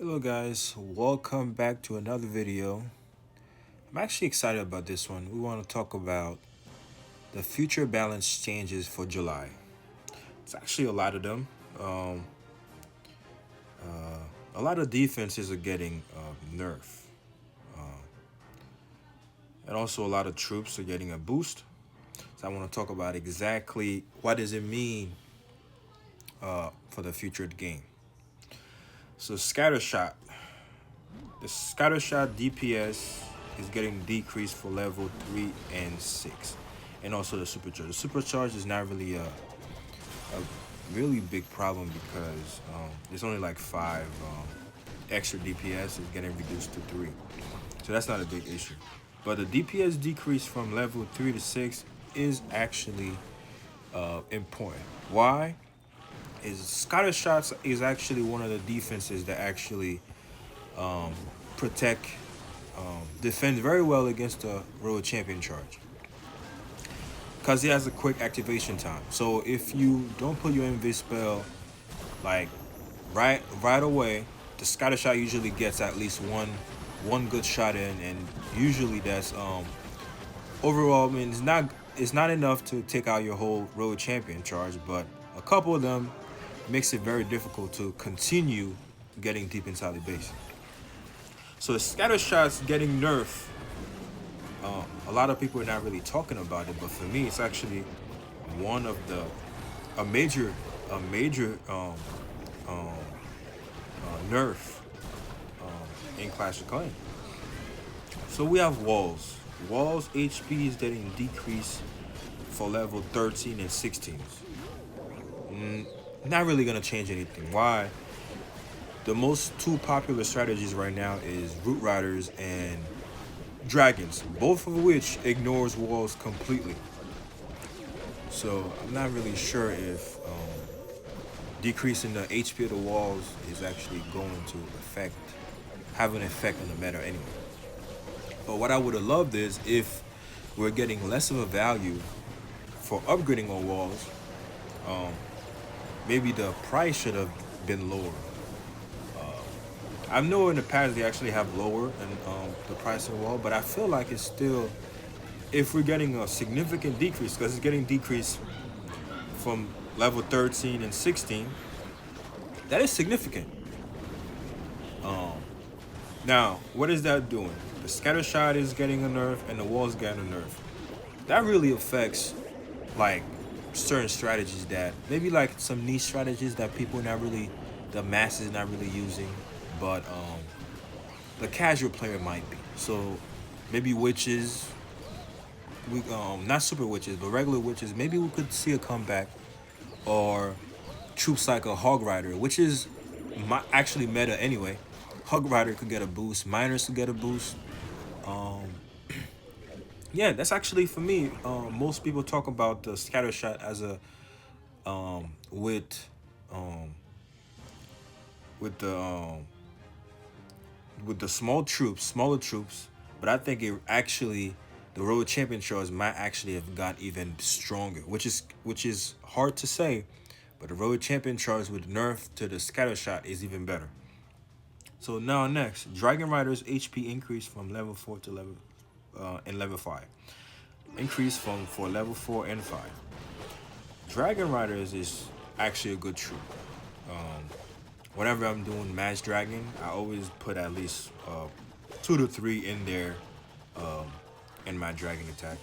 Hello guys, welcome back to another video. I'm actually excited about this one. We want to talk about the future balance changes for July. It's actually a lot of them. Um, a lot of defenses are getting nerfed, and also a lot of troops are getting a boost. So I want to talk about exactly what does it mean for the future of the game. So scatter shot. The scatter shot DPS is getting decreased for level 3 and 6. And also the supercharge. The supercharge is not really a really big problem because there's only like 5 extra DPS is getting reduced to 3. So that's not a big issue. But the DPS decrease from level 3 to 6 is actually important. Why? Is Scottish shots is actually one of the defenses that actually protect, defend very well against the road champion charge because he has a quick activation time. So if you don't put your invis spell like right away, the Scottish shot usually gets at least one good shot in, and usually that's overall. I mean, it's not enough to take out your whole road champion charge, but a couple of them makes it very difficult to continue getting deep inside the base. So the scatter shots getting nerfed. A lot of people are not really talking about it, but for me, it's actually one of the a major nerf in Clash of Clans. So we have walls. Walls HP is getting decreased for level 13 and 16. Not really gonna change anything. Why? The most two popular strategies right now is Root Riders and Dragons, both of which ignores walls completely. So I'm not really sure if decreasing the HP of the walls is actually going to have an effect on the meta anyway. But what I would have loved is if we're getting less of a value for upgrading our walls, maybe the price should have been lower. I know in the past they actually have lower the price of the wall, but I feel like it's still, if we're getting a significant decrease, because it's getting decreased from level 13 and 16, that is significant. Now, what is that doing? The scatter shot is getting a nerf and the wall's getting a nerf. That really affects like certain strategies that maybe like some niche strategies that people not really, the masses not really using, but the casual player might be. So maybe witches, we not super witches, but regular witches. Maybe we could see a comeback, or troops like a Hog Rider, which is actually meta anyway. Hog Rider could get a boost. Miners could get a boost. Yeah, that's actually for me. Most people talk about the scatter shot as a with with the with the smaller troops. But I think it actually the road champion charge might actually have got even stronger, which is hard to say. But the road champion charge with nerf to the scatter shot is even better. So now next, Dragon Rider's HP increase from level 4 to level 5. Increase for level 4 and 5. Dragon Riders is actually a good troop. Whenever I'm doing Match Dragon, I always put at least 2 to 3 in there in my Dragon attack.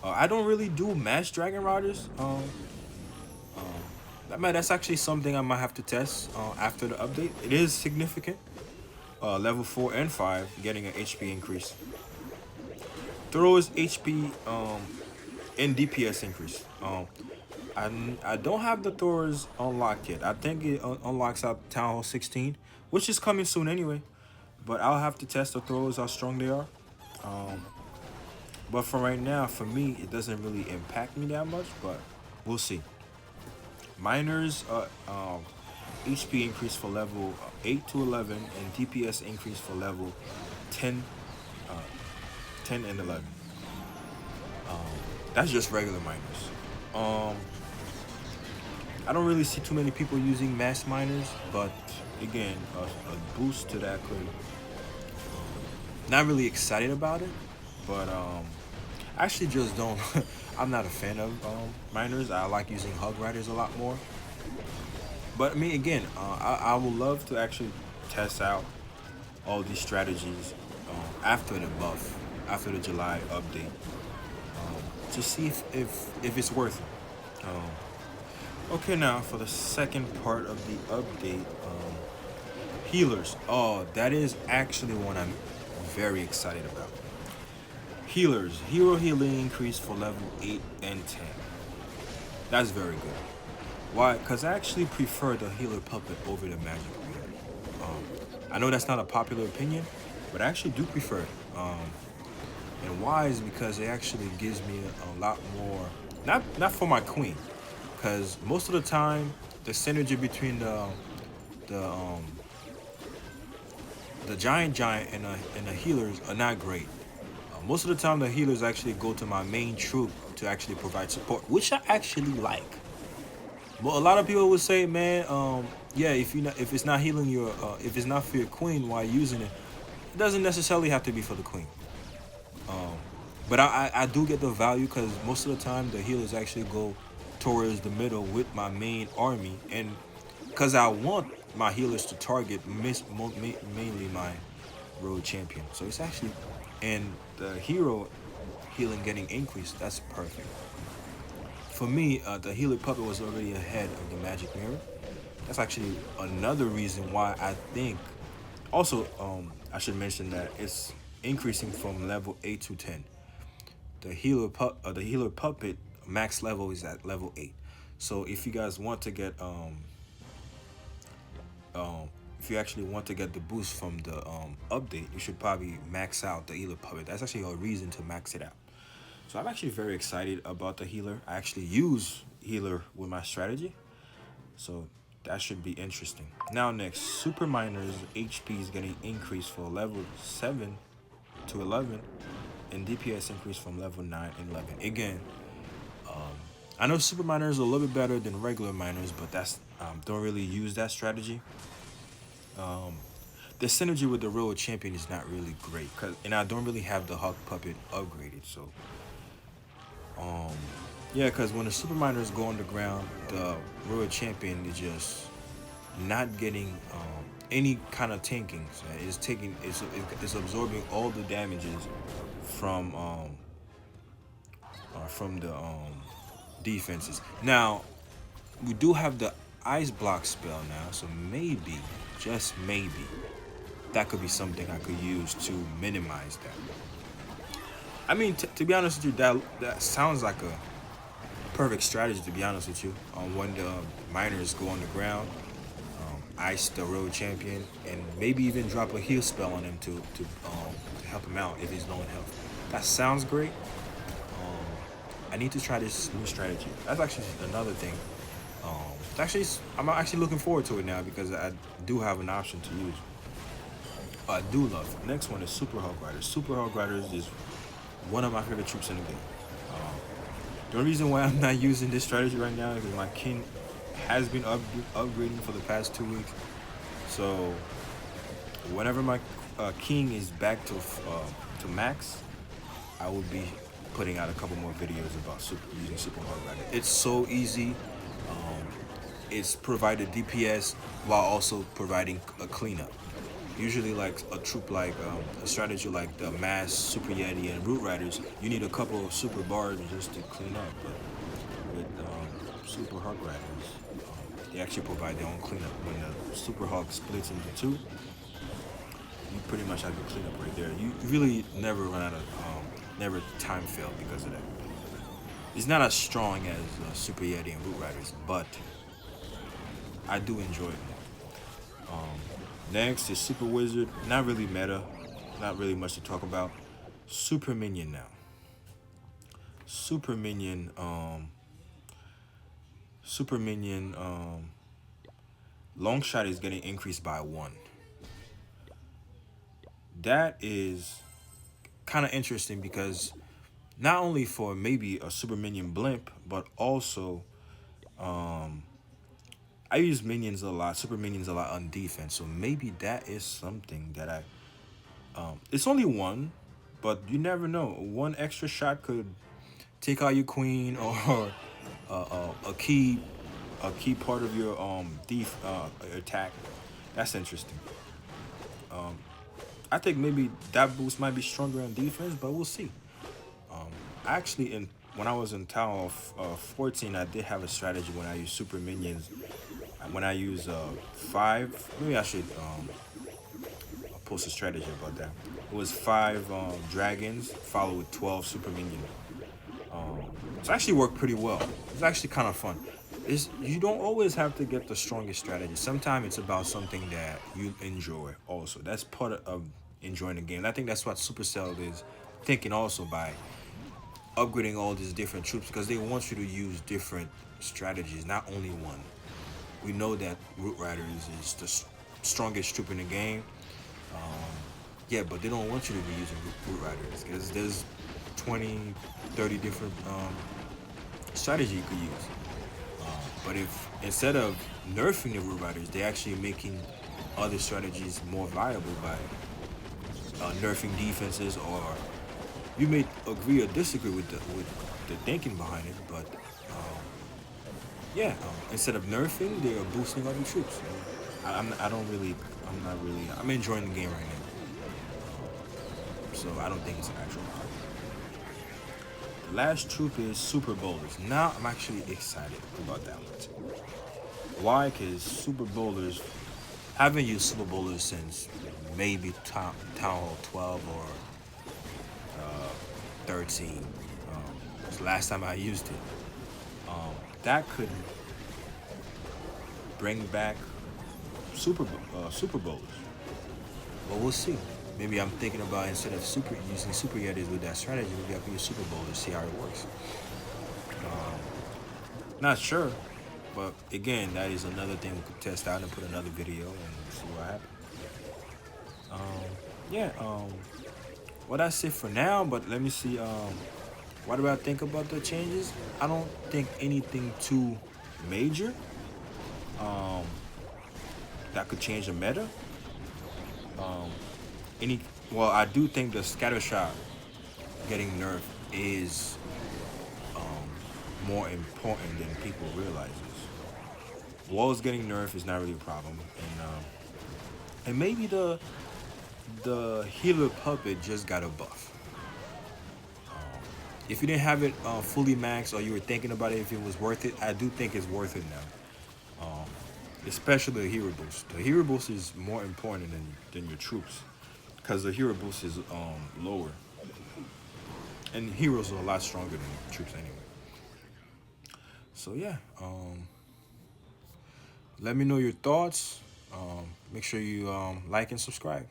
I don't really do Match Dragon Riders. That's actually something I might have to test after the update. It is significant. Level 4 and 5 getting an HP increase. Throwers HP and DPS increase. I don't have the Thor's unlocked yet. I think it unlocks out Town Hall 16, which is coming soon anyway. But I'll have to test the Thor's, how strong they are. But for right now, for me, it doesn't really impact me that much, but we'll see. Miners HP increase for level 8 to 11, and DPS increase for level 10, 10 and 11. That's just regular miners. I don't really see too many people using mass miners, but again, a boost to that could. Not really excited about it, but I actually just don't. I'm not a fan of miners. I like using hug riders a lot more. But I mean, again, I would love to actually test out all these strategies after the buff, after the July update, to see if it's worth it. Okay, now for the second part of the update, healers. Oh, that is actually one I'm very excited about. Healers, hero healing increase for level 8 and 10. That's very good. Why? Because I actually prefer the healer puppet over the magic mirror. I know that's not a popular opinion, but I actually do prefer it. And why is because it actually gives me a lot more. Not for my queen, because most of the time the synergy between the the giant and the healers are not great. Most of the time the healers actually go to my main troop to actually provide support, which I actually like. But a lot of people would say, man, yeah, if it's not healing your, if it's not for your queen while using it, it doesn't necessarily have to be for the queen. Um, but I do get the value because most of the time the healers actually go towards the middle with my main army, and because I want my healers to target mainly my road champion. So it's actually, and the hero healing getting increased. That's perfect. For me, the healer puppet was already ahead of the magic mirror. That's actually another reason why I think. Also, I should mention that it's increasing from level 8 to 10. The healer puppet max level is at level 8. So if you guys want to get um if you actually want to get the boost from the update, you should probably max out the healer puppet. That's actually a reason to max it out. So I'm actually very excited about the healer. I actually use healer with my strategy. So that should be interesting. Now next, Super Miner's HP is getting increased for level 7 to 11, and DPS increased from level 9 and 11. Again, I know Super Miners are a little bit better than regular miners, but that's don't really use that strategy. The synergy with the royal champion is not really great, and I don't really have the Hawk puppet upgraded. So um, yeah, because when the super miners go on the ground, the royal champion is just not getting any kind of tanking. So it's absorbing all the damages from the defenses. Now we do have the ice block spell now, so maybe, just maybe, that could be something I could use to minimize that. I mean, to be honest with you, that sounds like a perfect strategy. To be honest with you, when the miners go on the ground, ice the road champion, and maybe even drop a heal spell on him to help him out if he's low in health. That sounds great. I need to try this new strategy. That's actually another thing. I'm actually looking forward to it now because I do have an option to use. I do love it. Next one is Super Hog Riders. Super Hog Riders is one of my favorite troops in the game. The only reason why I'm not using this strategy right now is because my king has been upgrading for the past 2 weeks. So whenever my king is back to max, I will be putting out a couple more videos about using Super Hog Rider. It's so easy. It's provided DPS while also providing a cleanup. Usually, like a troop like a strategy like the Mass, Super Yeti, and Root Riders, you need a couple of super bars just to clean up. But with Super Hog Riders, they actually provide their own cleanup. When the Super Hog splits into two, you pretty much have your cleanup right there. You really never run out of, never time fail because of that. It's not as strong as Super Yeti and Root Riders, but I do enjoy it more. Next is Super Wizard. Not really meta. Not really much to talk about. Super Minion now. Super Minion. Super Minion. Long shot is getting increased by 1. That is kind of interesting because not only for maybe a Super Minion blimp, but also I use minions a lot, super minions a lot on defense. So maybe that is something that it's only one, but you never know. One extra shot could take out your queen or a key part of your attack. That's interesting. I think maybe that boost might be stronger on defense, but we'll see. Actually, in when I was in Tower 14, I did have a strategy when I use super minions. When I use five, maybe I should post a strategy about that. It was five dragons followed with 12 super minions. It's actually worked pretty well. It's actually kind of fun. You don't always have to get the strongest strategy. Sometimes it's about something that you enjoy also. That's part of enjoying the game. And I think that's what Supercell is thinking also by upgrading all these different troops because they want you to use different strategies, not only one. We know that Root Riders is the strongest troop in the game. Yeah, but they don't want you to be using Root Riders because there's 20, 30 different strategy you could use. But if instead of nerfing the Root Riders, they're actually making other strategies more viable by nerfing defenses, or you may agree or disagree with the thinking behind it, but yeah, instead of nerfing, they are boosting other troops. I'm enjoying the game right now, so I don't think it's an actual problem. The last troop is Super Bowlers. Now I'm actually excited about that one too. Why? Because Super Bowlers, haven't used Super Bowlers since maybe Town Hall 12 or 13. It's the last time I used it. That could bring back Super Bowlers. But we'll see. Maybe I'm thinking about instead of using Super Yetis with that strategy, maybe I can use Super Bowlers, see how it works. Not sure, but again, that is another thing we could test out and put another video and see what happens. Yeah, well that's it for now, but let me see what do I think about the changes. I don't think anything too major that could change the meta. Well, I do think the scatter shot getting nerfed is more important than people realizes. Walls getting nerfed is not really a problem, and maybe the healer puppet just got a buff. If you didn't have it fully maxed or you were thinking about it if it was worth it, I do think it's worth it now. Especially the hero boost. The hero boost is more important than your troops because the hero boost is lower, and heroes are a lot stronger than troops anyway. So yeah, let me know your thoughts. Make sure you like and subscribe.